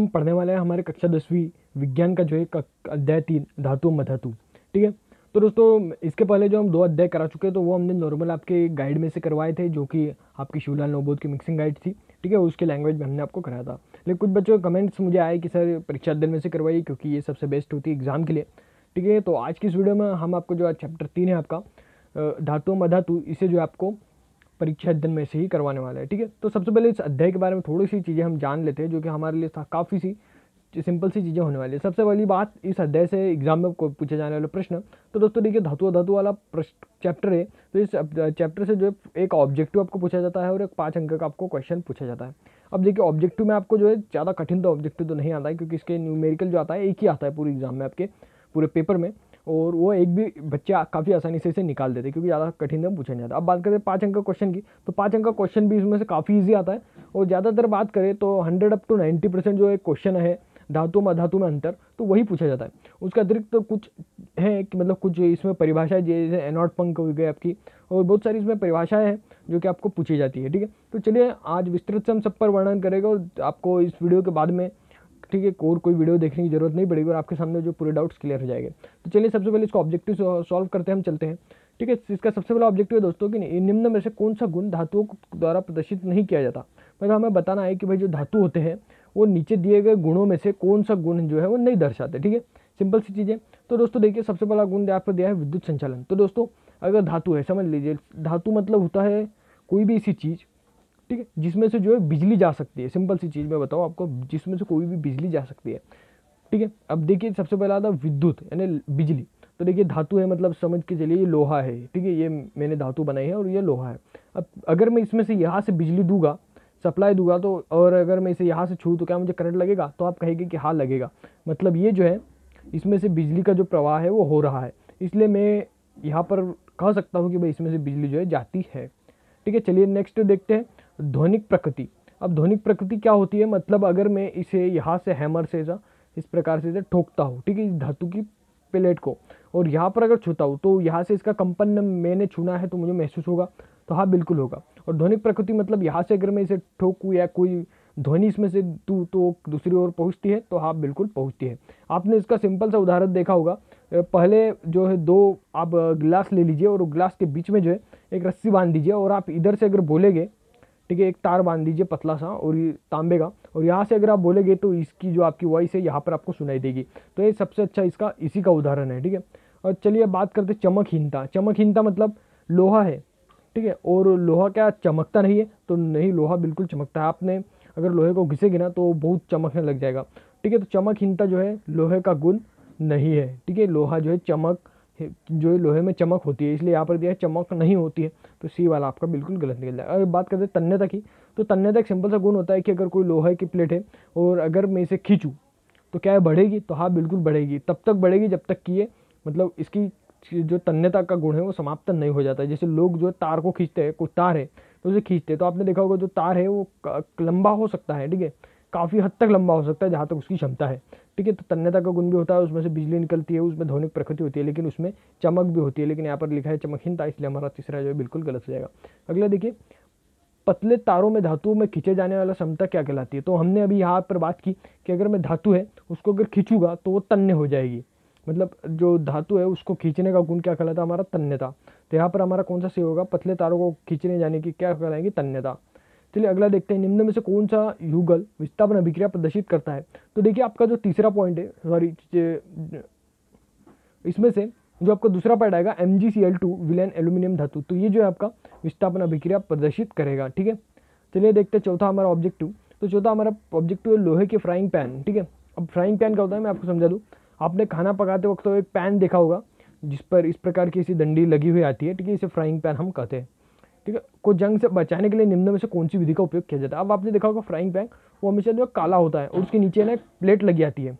हम पढ़ने वाले हैं हमारे कक्षा 10वीं विज्ञान का जो है अध्याय 3 धातु मधातु। ठीक है, तो दोस्तों इसके पहले जो हम 2 अध्याय करा चुके हैं तो वो हमने नॉर्मल आपके गाइड में से करवाए थे, जो कि आपकी शिवलाल नवबोध की मिक्सिंग गाइड थी। ठीक है, उसके लैंग्वेज में हमने आपको कराया था। लेकिन कुछ बच्चों के कमेंट्स मुझे आए कि सर परीक्षा अध्ययन में से करवाइए, क्योंकि ये सबसे बेस्ट होती है एग्जाम के लिए। ठीक है, तो आज की इस वीडियो में हम आपको जो चैप्टर 3 है आपका धातु मधातु, इसे जो आपको परीक्षा अध्ययन में से ही करवाने वाला है। ठीक है, तो सबसे पहले इस अध्याय के बारे में थोड़ी सी चीज़ें हम जान लेते हैं, जो कि हमारे लिए काफ़ी सी सिंपल सी चीज़ें होने वाली है। सबसे पहली बात, इस अध्याय से एग्जाम में पूछे जाने वाले प्रश्न, तो दोस्तों देखिए धातु अधातु वाला चैप्टर है, तो इस चैप्टर से जो है एक ऑब्जेक्टिव आपको पूछा जाता है और एक 5 अंक का आपको क्वेश्चन पूछा जाता है। अब देखिए ऑब्जेक्टिव में आपको जो है ज़्यादा कठिन तो ऑब्जेक्टिव तो नहीं आता है, क्योंकि इसके न्यूमेरिकल जो आता है एक ही आता है पूरे एग्जाम में आपके पूरे पेपर में, और वो एक भी बच्चा काफ़ी आसानी से इसे निकाल देते हैं, क्योंकि ज़्यादा कठिन है पूछा नहीं जाता। अब बात करें 5 अंक का क्वेश्चन की, तो 5 अंक का क्वेश्चन भी इसमें से काफ़ी ईजी आता है, और ज़्यादातर बात करें तो 100 up to 90% जो एक क्वेश्चन है धातु में अधातु में अंतर, तो वही पूछा जाता है। उसके अतिरिक्त तो कुछ है कि मतलब कुछ इसमें परिभाषाएं जैसे एनॉट पंख हो गए आपकी, और बहुत सारी इसमें परिभाषाएं हैं जो कि आपको पूछी जाती है। ठीक है, तो चलिए आज विस्तृत से हम सब पर वर्णन करेंगे, और आपको इस वीडियो के बाद में ठीक है और कोई वीडियो देखने की जरूरत नहीं पड़ेगी, और आपके सामने जो पूरे डाउट्स क्लियर हो जाएंगे। तो चलिए सबसे पहले इसको ऑब्जेक्टिव सॉल्व करते हैं, हम चलते हैं। ठीक है, इसका सबसे पहला ऑब्जेक्टिव है दोस्तों कि निम्न में से कौन सा गुण धातुओं द्वारा प्रदर्शित नहीं किया जाता। मतलब हमें बताना है कि भाई जो धातु होते हैं वो नीचे दिए गए गुणों में से कौन सा गुण जो है वो नहीं दर्शाते। ठीक है, सिंपल सी चीज़ें। तो दोस्तों देखिए सबसे पहला गुण आपको दिया है विद्युत संचालन। तो दोस्तों अगर धातु है, समझ लीजिए धातु मतलब होता है कोई भी ऐसी चीज़, ठीक है, जिसमें से जो है बिजली जा सकती है। सिंपल सी चीज़ मैं बताऊँ आपको, जिसमें से कोई भी बिजली जा सकती है। ठीक है, अब देखिए सबसे पहला आता विद्युत यानी बिजली। तो देखिए धातु है मतलब समझ के चलिए ये लोहा है। ठीक है, ये मैंने धातु बनाई है और ये लोहा है। अब अगर मैं इसमें से यहाँ से बिजली दूंगा, सप्लाई दूंगा, तो और अगर मैं इसे यहाँ से छू तो क्या मुझे करंट लगेगा? तो आप कहेंगे कि हाँ लगेगा। मतलब ये जो है इसमें से बिजली का जो प्रवाह है वो हो रहा है, इसलिए मैं यहाँ पर कह सकता हूँ कि भाई इसमें से बिजली जो है जाती है। ठीक है, चलिए नेक्स्ट देखते हैं ध्वनिक प्रकृति। अब ध्वनिक प्रकृति क्या होती है? मतलब अगर मैं इसे यहाँ से हैमर से इस प्रकार से इसे ठोकता हूँ, ठीक है, इस धातु की प्लेट को, और यहाँ पर अगर छूता हूँ तो यहाँ से इसका कंपन मैंने छूना है तो मुझे महसूस होगा, तो हाँ बिल्कुल होगा। और ध्वनिक प्रकृति मतलब यहाँ से अगर मैं इसे ठोकूँ या कोई ध्वनि इसमें से तो दूसरी ओर पहुँचती है, तो हाँ बिल्कुल पहुँचती है। आपने इसका सिंपल सा उदाहरण देखा होगा। पहले जो है 2 आप गिलास ले लीजिए और गिलास के बीच में जो है एक रस्सी बांध दीजिए, और आप इधर से अगर बोलेंगे, ठीक है, एक तार बांध दीजिए पतला सा और ये तांबे का, और यहाँ से अगर आप बोलेंगे तो इसकी जो आपकी वॉइस है यहाँ पर आपको सुनाई देगी। तो ये सबसे अच्छा इसका इसी का उदाहरण है। ठीक है, और चलिए बात करते चमकहीनता। चमकहीनता मतलब लोहा है, ठीक है, और लोहा क्या चमकता नहीं है? तो नहीं, लोहा बिल्कुल चमकता है। आपने अगर लोहे को घिसेगी ना तो बहुत चमकने लग जाएगा। ठीक है, तो चमकहीनता जो है लोहे का गुण नहीं है। ठीक है, लोहा जो है चमक जो है लोहे में चमक होती है, इसलिए यहाँ पर दिया है चमक नहीं होती है, तो सी वाला आपका बिल्कुल गलत निकल जाएगा। अगर बात करते हैं तन्यता की, तो तन्यता एक सिंपल सा गुण होता है कि अगर कोई लोहे की प्लेट है और अगर मैं इसे खींचूँ तो क्या है, बढ़ेगी? तो हाँ बिल्कुल बढ़ेगी। तब तक बढ़ेगी जब तक कि ये मतलब इसकी जो तन्यता का गुण है वो समाप्त नहीं हो जाता है। जैसे लोग जो तार को खींचते हैं, कोई तार है तो उसे खींचते हैं, तो आपने देखा होगा जो तार है वो लंबा हो सकता है, ठीक है, काफ़ी हद तक लंबा हो सकता है जहाँ तक उसकी क्षमता है। ठीक है, तो तन्यता का गुण भी होता है, उसमें से बिजली निकलती है, उसमें ध्वनिक प्रकृति होती है, लेकिन उसमें चमक भी होती है। लेकिन यहाँ पर लिखा है चमकहीनता, इसलिए हमारा तीसरा जो है बिल्कुल गलत हो जाएगा। अगला देखिए, पतले तारों में धातुओं में खींचे जाने वाला क्षमता क्या कहलाती है? तो हमने अभी यहाँ पर बात की कि अगर मैं धातु है उसको अगर खींचूंगा तो वो तन्य हो जाएगी। मतलब जो धातु है उसको खींचने का गुण क्या कहलाता है? हमारा तन्यता। तो यहाँ पर हमारा कौन सा सही होगा? पतले तारों को खींचने जाने की क्या कहलाएगी? तन्यता। चलिए अगला देखते हैं, निम्न में से कौन सा युगल विस्थापन अभिक्रिया प्रदर्शित करता है? तो देखिए आपका जो तीसरा पॉइंट है, सॉरी, इसमें से जो आपका दूसरा पार्ट आएगा MgCl2 विलेन एल्यूमिनियम धातु, तो ये जो है आपका विस्थापन अभिक्रिया प्रदर्शित करेगा। ठीक है, चलिए देखते हैं चौथा हमारा ऑब्जेक्टिव। तो चौथा हमारा ऑब्जेक्टिव है लोहे के फ्राइंग पैन। ठीक है, अब फ्राइंग पैन क्या होता है मैं आपको समझा दूँ। आपने खाना पकाते वक्त तो एक पैन देखा होगा जिस पर इस प्रकार की ऐसी डंडी लगी हुई आती है, ठीक है, इसे फ्राइंग पैन हम कहते हैं। ठीक है, को जंग से बचाने के लिए निम्न में से कौन सी विधि का उपयोग किया जाता है? अब आपने देखा होगा फ्राइंग पैन वो हमेशा जो काला होता है और उसके नीचे ना एक प्लेट लगी आती है।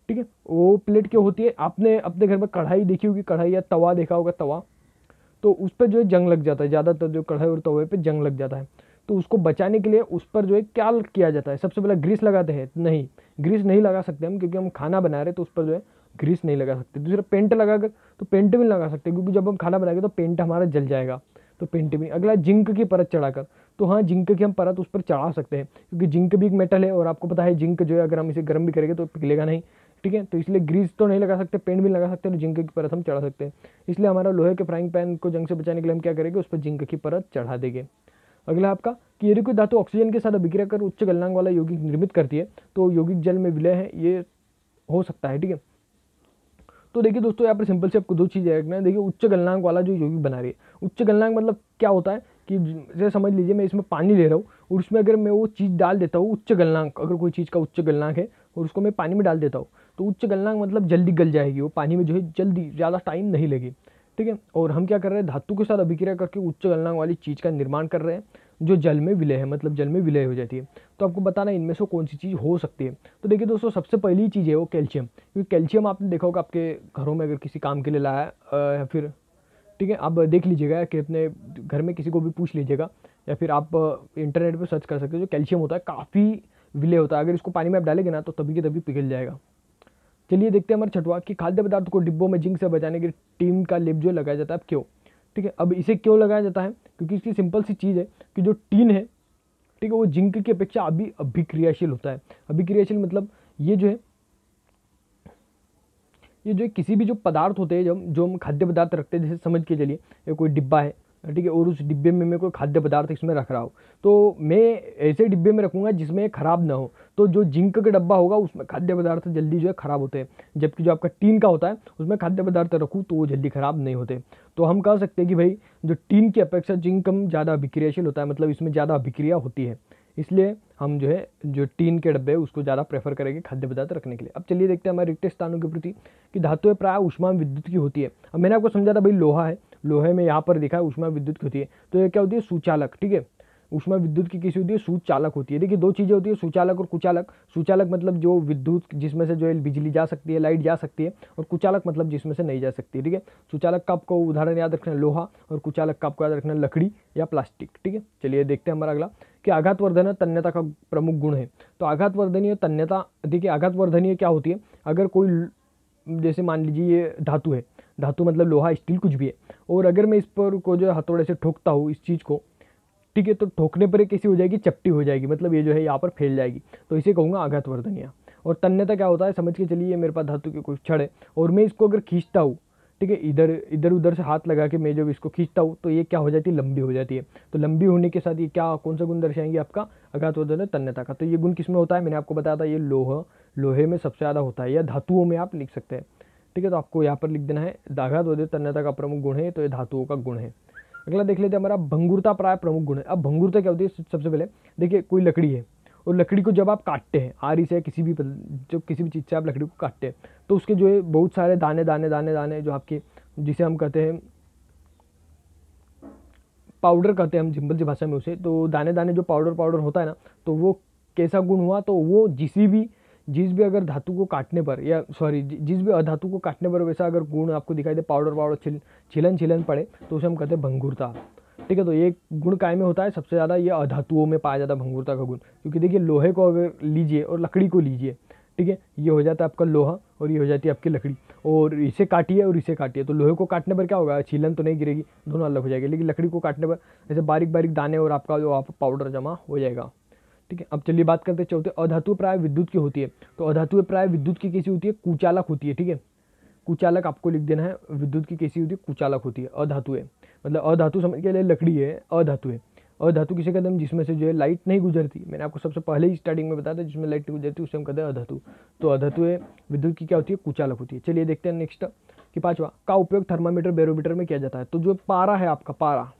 ठीक है, वो प्लेट क्यों होती है? आपने अपने घर में कढ़ाई देखी होगी, कढ़ाई या तवा देखा होगा, तवा, तो उस पर जो है जंग लग जाता है, ज़्यादातर जो कढ़ाई और तवे पे जंग लग जाता है। तो उसको बचाने के लिए उस पर जो है क्या किया जाता है? सबसे पहले ग्रीस लगाते हैं? नहीं, ग्रीस नहीं लगा सकते हम, क्योंकि हम खाना बना रहे हैं, तो उस पर जो है ग्रीस नहीं लगा सकते। दूसरा पेंट लगाकर, तो पेंट भी नहीं लगा सकते, क्योंकि जब हम खाना बनाएंगे तो पेंट हमारा जल जाएगा। तो पेंट में। अगला जिंक की परत चढ़ाकर, तो हाँ जिंक की हम परत उस पर चढ़ा सकते हैं, क्योंकि जिंक भी एक मेटल है और आपको पता है जिंक जो है अगर हम इसे गर्म भी करेंगे तो पिघलेगा नहीं, ठीक है। तो इसलिए ग्रीस तो नहीं लगा सकते, पेंट भी लगा सकते हैं, तो जिंक की परत हम चढ़ा सकते हैं। इसलिए हमारा लोहे के फ्राइंग पैन को जंग से बचाने के लिए हम क्या करेंगे, उस पर जिंक की परत चढ़ा देंगे। अगला आपका कि यदि कोई धातु ऑक्सीजन के साथ अभिक्रिया कर उच्च गलनांक वाला यौगिक निर्मित करती है तो यौगिक जल में विलय है, ये हो सकता है, ठीक है। तो देखिए दोस्तों यहाँ पर सिंपल से आपको दो चीज़ें रखना है। देखिए उच्च गलनांक वाला जो यौगिक बना रही है, उच्च गलनांक मतलब क्या होता है कि जैसे समझ लीजिए मैं इसमें पानी ले रहा हूँ और उसमें अगर मैं वो चीज़ डाल देता हूँ, उच्च गलनांक, अगर कोई चीज़ का उच्च गलनांक है और उसको मैं पानी में डाल देता हूँ, तो उच्च गलनांक मतलब जल्दी गल जाएगी वो पानी में, जो है जल्दी, ज़्यादा टाइम नहीं लगे, ठीक है। और हम क्या कर रहे हैं, धातु के साथ अभिक्रिया करके उच्च गलनांक वाली चीज़ का निर्माण कर रहे हैं जो जल में विलय है, मतलब जल में विलय हो जाती है। तो आपको बताना इनमें से कौन सी चीज़ हो सकती है। तो देखिए दोस्तों सबसे पहली चीज़ है वो कैल्शियम, क्योंकि कैल्शियम आपने देखा होगा आपके घरों में अगर किसी काम के लिए लाया या फिर, ठीक है, आप देख लीजिएगा कि अपने घर में किसी को भी पूछ लीजिएगा या फिर आप इंटरनेट पर सर्च कर सकते हो। जो कैल्शियम होता है काफ़ी विलय होता है, अगर इसको पानी में आप डालेंगे ना तो तभी के तभी पिघल जाएगा। चलिए देखते हैं हमारा छठवां कि खाद्य पदार्थ को डिब्बों में जिंक से बचाने के लिए टीन का लेप जो लगाया जाता है, अब क्यों, ठीक है। अब इसे क्यों लगाया जाता है, क्योंकि इसकी सिंपल सी चीज़ है कि जो टीन है, ठीक है, वो जिंक की अपेक्षा अभी अभिक्रियाशील होता है। अभिक्रियाशील मतलब ये जो है, ये जो किसी भी जो पदार्थ होते हैं, जो हम खाद्य पदार्थ रखते हैं, जैसे समझ के चलिए ये कोई डिब्बा है, ठीक है, और उस डिब्बे में मैं कोई खाद्य पदार्थ इसमें रख रहा हूँ, तो मैं ऐसे डिब्बे में रखूँगा जिसमें खराब ना हो। तो जो जिंक का डब्बा होगा उसमें खाद्य पदार्थ जल्दी जो है खराब होते हैं, जबकि जो आपका टीन का होता है उसमें खाद्य पदार्थ रखूँ तो वो जल्दी खराब नहीं होते। तो हम कह सकते हैं कि भाई जो टीन की अपेक्षा जिंक कम ज़्यादा अभिक्रियाशील होता है, मतलब इसमें ज़्यादा अभिक्रिया होती है, इसलिए हम जो है जो टीन के डब्बे है उसको ज़्यादा प्रेफर करेंगे खाद्य पदार्थ रखने के लिए। अब चलिए देखते हैं हमारे रिक्त स्थानों के प्रति कि धातुएं प्राय ऊष्मा विद्युत की होती है। अब मैंने आपको समझा था भाई लोहा है, लोहे में यहाँ पर दिखा है ऊष्मा विद्युत की होती है, तो ये क्या होती है, सुचालक, ठीक है। ऊष्मा विद्युत की किसी होती है, सुचालक होती है। देखिए दो चीज़ें होती है, सुचालक और कुचालक। सुचालक मतलब जो विद्युत जिसमें से जो है बिजली जा सकती है, लाइट जा सकती है, और कुचालक मतलब जिसमें से नहीं जा सकती है, ठीक है। सुचालक का आपको उदाहरण याद रखना है लोहा, और कुचालक का आपको याद रखना है लकड़ी या प्लास्टिक, ठीक है। चलिए देखते हैं हमारा अगला कि आघातवर्धन तन्यता का प्रमुख गुण है। तो आघातवर्धनीय तन्यता, देखिए आघातवर्धनीय क्या होती है, अगर कोई जैसे मान लीजिए ये धातु है, धातु मतलब लोहा स्टील कुछ भी है, और अगर मैं इस पर को जो है हथौड़े से ठोकता हूँ इस चीज़ को, ठीक है, तो ठोकने पर ये कैसी हो जाएगी, चपटी हो जाएगी, मतलब ये जो है यहाँ पर फैल जाएगी, तो इसे कहूँगा आघातवर्धनीय। और तन्यता क्या होता है, समझ के चलिए मेरे पास धातु की कुछ छड़ है और मैं इसको अगर खींचता हूँ, ठीक है, इधर इधर उधर से हाथ लगा के मैं जब इसको खींचता हूँ तो ये क्या हो जाती है, लंबी हो जाती है। तो लंबी होने के साथ ये क्या, कौन सा गुण दर्शाएंगे, आपका आघातवर्धन तन्यता का। तो ये गुण किसमें होता है, मैंने आपको बताया था ये लोहे में सबसे ज़्यादा होता है, या धातुओं में आप लिख सकते हैं, ठीक है। तो आपको यहाँ पर लिख देना है आघातवर्धन तन्यता का प्रमुख गुण है, तो ये धातुओं का गुण है। अगला देख लेते हैं हमारा भंगुरता प्राय प्रमुख गुण है। अब भंगुरता क्या होती है, सबसे पहले देखिए कोई लकड़ी है और लकड़ी को जब आप काटते हैं आरी से, किसी भी जो किसी भी चीज़ से आप लकड़ी को काटते हैं, तो उसके जो है बहुत सारे दाने दाने दाने दाने जो आपके, जिसे हम कहते हैं पाउडर कहते हैं हम सिंपल सी भाषा में उसे, तो दाने दाने जो पाउडर पाउडर होता है ना, तो वो कैसा गुण हुआ, तो वो जिस भी अगर धातु को काटने पर, या सॉरी जिस भी अधातु को काटने पर वैसा अगर गुण आपको दिखाई दे, पाउडर पाउडर छिलन छिलन पड़े, तो उसे हम कहते हैं भंगुरता, ठीक है। तो ये गुण काय में होता है, सबसे ज़्यादा ये अधातुओं में पाया जाता है भंगुरता का गुण, क्योंकि देखिए लोहे को अगर लीजिए और लकड़ी को लीजिए, ठीक है, ये हो जाता है आपका लोहा और ये हो जाती है आपकी लकड़ी, और इसे काटिए और इसे काटिए, तो लोहे को काटने पर क्या होगा, छीलन तो नहीं गिरेगी, दोनों अलग हो जाएगी, लेकिन लकड़ी को काटने पर ऐसे बारीक बारीक दाने और आपका जो आप पाउडर जमा हो जाएगा, ठीक है। अब चलिए बात करते हैं चौथे, अधातु प्राय विद्युत की होती है। तो अधातु प्राय विद्युत की कैसी होती है, कुचालक होती है, ठीक है। कुचालक आपको लिख देना है, विद्युत की कैसी होती है, कुचालक होती है। अधातु है मतलब अधातु समझ के लिए लकड़ी है, अधातु है। अधातु किसे कहते हैं, जिसमें से जो है लाइट नहीं गुजरती, मैंने आपको सबसे पहले ही स्टार्टिंग में बताया था, जिसमें लाइट नहीं गुजरती उसे हम कहते हैं अधातु। तो अधातु है, विद्युत की क्या होती है, कुचालक होती है। चलिए देखते हैं नेक्स्ट कि पांचवा का उपयोग थर्मामीटर बैरोमीटर में किया जाता है। तो जो पारा है आपका, पारा,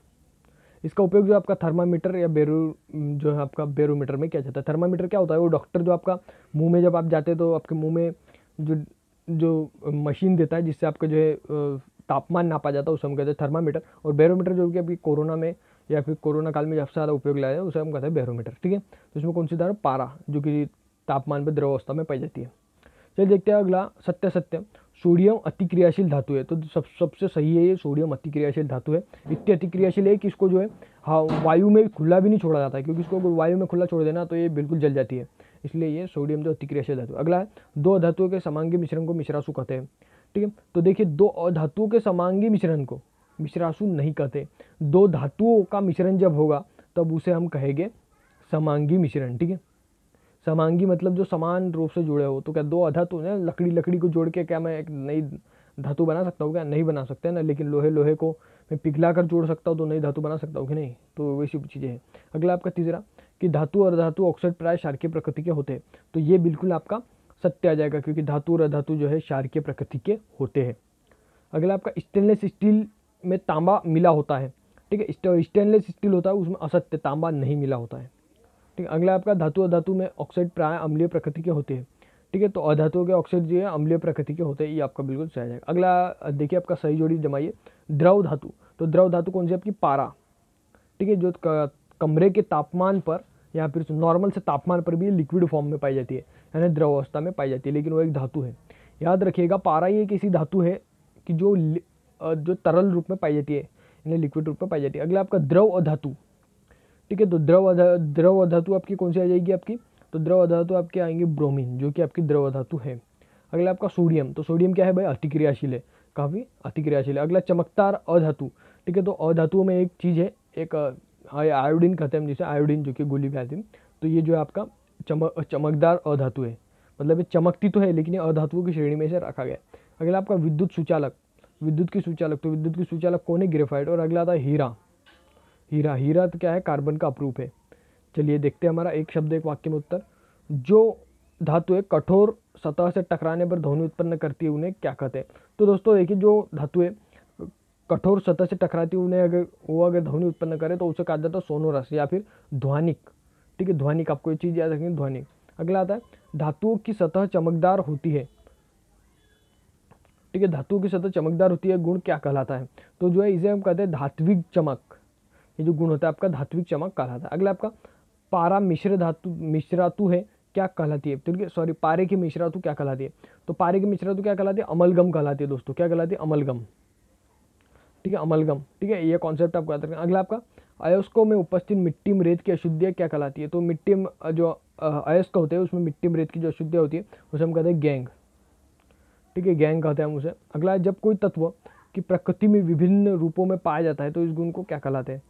इसका उपयोग जो आपका थर्मामीटर या जो है आपका बैरोमीटर में किया जाता है। थर्मामीटर क्या होता है, वो डॉक्टर जो आपका मुंह में जब आप जाते हैं तो आपके मुंह में जो जो मशीन देता है जिससे आपका जो है तापमान नापा जाता है, उसे हम कहते हैं थर्मामीटर। और बैरोमीटर जो कि अभी कोरोना में या फिर कोरोना काल में सबसे ज़्यादा उपयोग लाया है, उसे हम कहते हैं बैरोमीटर, ठीक है। तो इसमें कौन सी धारा, पारा, जो कि तापमान पर द्रव अवस्था में पाई जाती है। चलिए देखते हैं अगला, सत्य सोडियम अतिक्रियाशील धातु है। तो सबसे सही है, ये सोडियम अतिक्रियाशील धातु है। इतनी अतिक्रियाशील है कि इसको जो है हाँ वायु में खुला भी नहीं छोड़ा जाता है, क्योंकि इसको वायु में खुला छोड़ देना तो ये बिल्कुल जल जाती है, इसलिए ये सोडियम जो अतिक्रियाशील धातु। अगला है, दो धातुओं के समांगी मिश्रण को मिश्रासु कहते हैं, ठीक है। तो देखिए दो धातुओं के समांगी मिश्रण को, मिश्रासु नहीं कहते। दो धातुओं का मिश्रण जब होगा तब उसे हम कहेंगे समांगी मिश्रण। ठीक है, समांगी मतलब जो समान रूप से जुड़े हो। तो क्या दो अधातु ना, लकड़ी को जोड़ के क्या मैं एक नई धातु बना सकता हूँ? क्या नहीं बना सकते ना, लेकिन लोहे को मैं पिघला कर जोड़ सकता हूँ तो नई धातु बना सकता हूँ कि नहीं? तो वैसी चीज़ें हैं। अगला आपका तीसरा कि धातु और अधातु ऑक्साइड प्राय क्षारकीय प्रकृति के होते हैं। तो ये बिल्कुल आपका सत्य आ जाएगा, क्योंकि धातु और अधातु जो है क्षारकीय प्रकृति के होते हैं। अगला आपका स्टेनलेस स्टील में तांबा मिला होता है। ठीक है, स्टेनलेस स्टील होता है उसमें असत्य, तांबा नहीं मिला होता है। ठीक है, अगला आपका धातु अधातु में ऑक्साइड प्राय अम्लीय प्रकृति के होते हैं। ठीक है, तो अधातुओं के ऑक्साइड जो है अम्लीय प्रकृति के होते हैं, ये आपका बिल्कुल सही जाएगा। अगला देखिए आपका सही जोड़ी जमाइए। द्रव धातु, तो द्रव धातु कौन सी आपकी? पारा। ठीक है, जो कमरे के तापमान पर या फिर नॉर्मल से तापमान पर भी लिक्विड फॉर्म में पाई जाती है, यानी द्रव अवस्था में पाई जाती है, लेकिन वो एक धातु है। याद रखिएगा, पारा ये एक ऐसी धातु है कि जो तरल रूप में पाई जाती है, यानी लिक्विड रूप में पाई जाती है। अगला आपका द्रव अधातु। ठीक है, तो द्रव अधातु आपकी कौन सी आ जाएगी आपकी? तो द्रव अधातु आपके आएंगे ब्रोमीन, जो कि आपकी द्रव अधातु है। अगला आपका सोडियम, तो सोडियम क्या है भाई? अतिक्रियाशील है, काफ़ी अतिक्रियाशील है। अगला चमकदार अधातु। ठीक है, तो अधातुओं में एक चीज़ है, एक आयोडीन कहते हैं हम जिसे, आयोडीन जो कि गोली भी आती है। तो ये जो है आपका चमकदार अधातु है, मतलब ये चमकती तो है लेकिन ये अधातुओं की श्रेणी में से रखा गया है। अगला आपका विद्युत सुचालक, विद्युत की सुचालक, तो विद्युत की सुचालक कौन है? ग्रेफाइट। और अगला आता है हीरा। हीरा तो क्या है? कार्बन का अपरूप है। चलिए देखते हैं हमारा एक शब्द एक वाक्य में उत्तर। जो धातु है कठोर सतह से टकराने पर ध्वनि उत्पन्न करती है उन्हें क्या कहते हैं? तो दोस्तों देखिए, जो धातु है कठोर सतह से टकराती है उन्हें अगर ध्वनि उत्पन्न करे तो उसे कहा जाता है सोनोरस या फिर ध्वनिक। ठीक है, ध्वनिक, आपको ये चीज़ याद रखनी है, ध्वनिक। अगला आता है धातुओं की सतह चमकदार होती है। ठीक है, धातुओं की सतह चमकदार होती है, गुण क्या कहलाता है? तो जो है इसे हम कहते हैं धात्विक चमक। ये जो गुण होता है आपका धात्विक चमक कहलाता है। अगला आपका पारा मिश्रातु है, क्या कहलाती है? ठीक है, सॉरी, पारे की मिश्रातु क्या कहलाती है? तो पारे की मिश्रातु क्या कहलाती है? अमलगम कहलाती है दोस्तों। क्या कहलाती है? अमलगम। ठीक है, अमलगम। ठीक है, ये कॉन्सेप्ट आपको याद रखना। अगला आपका अयस्कों में उपस्थित मिट्टी में रेत की अशुद्धियाँ क्या कहलाती है? तो मिट्टी में जो अयस्क होते हैं उसमें मिट्टी में रेत की जो अशुद्धियाँ होती है उसे हम कहते हैं गैंग। ठीक है, गैंग कहते हैं हम उसे। अगला है जब कोई तत्व की प्रकृति में विभिन्न रूपों में पाया जाता है तो इस गुण को क्या कहलाते हैं?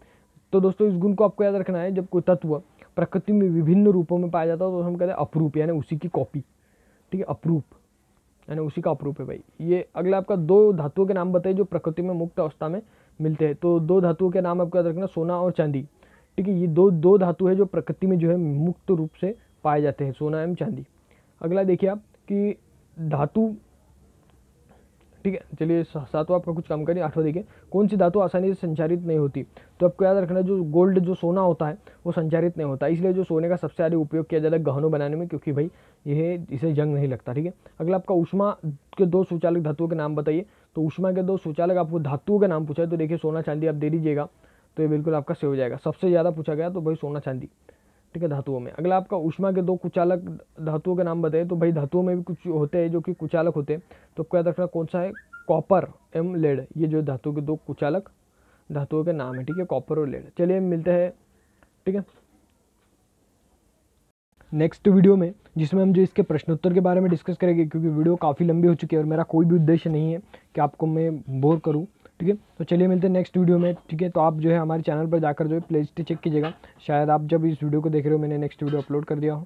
तो दोस्तों इस गुण को आपको याद रखना है, जब कोई तत्व प्रकृति में विभिन्न रूपों में पाया जाता है तो हम कहते हैं अपरूप, यानी उसी की कॉपी। ठीक है, अपरूप यानी उसी का अपरूप है भाई ये। अगला आपका दो धातुओं के नाम बताइए जो प्रकृति में मुक्त अवस्था में मिलते हैं। तो दो धातुओं के नाम आपको याद रखना, सोना और चांदी। ठीक है, ये दो धातु है जो प्रकृति में जो है मुक्त रूप से पाए जाते हैं, सोना एवं चांदी। अगला देखिए आप कि धातु, ठीक है, चलिए सातवां आपका कुछ काम करिए। आठवां देखिए, कौन सी धातु आसानी से संचारित नहीं होती? तो आपको याद रखना, जो गोल्ड जो सोना होता है वो संचारित नहीं होता, इसलिए जो सोने का सबसे ज़्यादा उपयोग किया जाता है गहनों बनाने में, क्योंकि भाई इसे जंग नहीं लगता। ठीक है, अगला आपका ऊष्मा के दो सुचालक धातुओं के नाम बताइए। तो ऊष्मा के दो सुचालक आपको धातुओं के नाम पूछा है, तो देखिए सोना चांदी आप दे दीजिएगा तो ये बिल्कुल आपका सही हो जाएगा। सबसे ज़्यादा पूछा गया तो भाई सोना चांदी। ठीक है, धातुओं में। अगला आपका ऊष्मा के दो कुचालक धातुओं के नाम बताइए। तो भाई धातुओं में भी कुछ होते हैं जो कि कुचालक होते हैं, तो आपको याद रखना कौन सा है? कॉपर एवं लेड, ये जो धातु के दो कुचालक धातुओं के नाम है। ठीक है, कॉपर और लेड। चलिए मिलते हैं, ठीक है, नेक्स्ट वीडियो में, जिसमें हम जो इसके प्रश्नोत्तर के बारे में डिस्कस करेंगे, क्योंकि वीडियो काफ़ी लंबी हो चुकी है और मेरा कोई भी उद्देश्य नहीं है कि आपको मैं बोर करूं। ठीक है, तो चलिए मिलते हैं नेक्स्ट वीडियो में। ठीक है, तो आप जो है हमारे चैनल पर जाकर जो है प्ले लिस्ट चेक कीजिएगा, शायद आप जब इस वीडियो को देख रहे हो मैंने नेक्स्ट वीडियो अपलोड कर दिया हो।